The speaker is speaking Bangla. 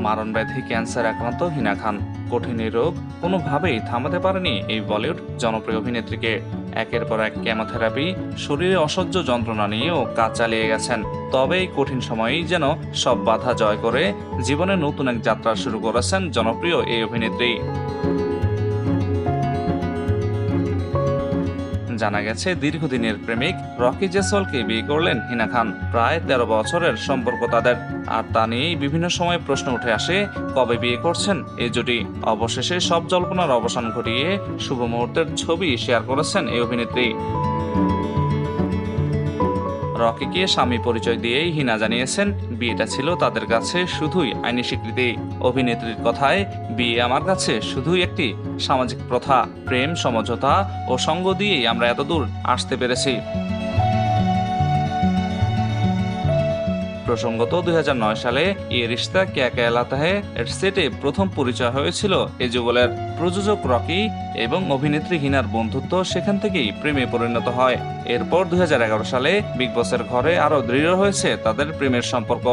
মারণব্যাধি ক্যান্সার আক্রান্ত হিনা খান। কঠিন এই রোগ কোনোভাবেই থামাতে পারেনি এই বলিউড জনপ্রিয় অভিনেত্রীকে। একের পর এক কেমোথেরাপি, শরীরে অসহ্য যন্ত্রণা নিয়েও কাজ চালিয়ে গেছেন। তবে এই কঠিন সময়েই যেন সব বাধা জয় করে জীবনে নতুন এক যাত্রা শুরু করেছেন জনপ্রিয় এই অভিনেত্রী। জানা গেছে, দীর্ঘদিনের প্রেমিক রকি জেসওয়ালকে বিয়ে করলেন হিনা খান। প্রায় 13 বছরের সম্পর্ক তাদের। আর তা নিয়েই বিভিন্ন সময় প্রশ্ন উঠে আসে, কবে বিয়ে করছেন এই জুটি। অবশেষে সব জল্পনার অবসান ঘটিয়ে শুভ মুহূর্তের ছবি শেয়ার করেছেন এই অভিনেত্রী। রকিকে স্বামী পরিচয় দিয়েই হিনা জানিয়েছেন, বিয়েটা ছিল তাদের কাছে শুধুই আইনি স্বীকৃতি। অভিনেত্রীর কথায়, বিয়ে আমার কাছে শুধুই একটি সামাজিক প্রথা। প্রেম, সমঝোতা ও সঙ্গ দিয়েই আমরা এতদূর আসতে পেরেছি। প্রসঙ্গত 2009 সালে এ রিশতা ক্যা কেহলাতা হ্যায় এর সেটে প্রথম পরিচয় হয়েছিল এই যুগলের। প্রযোজক রকি এবং অভিনেত্রী হিনার বন্ধুত্ব সেখান থেকেই প্রেমে পরিণত হয়। এরপর 2011 সালে বিগ বসের ঘরে আরো দৃঢ় হয়েছে তাদের প্রেমের সম্পর্ক।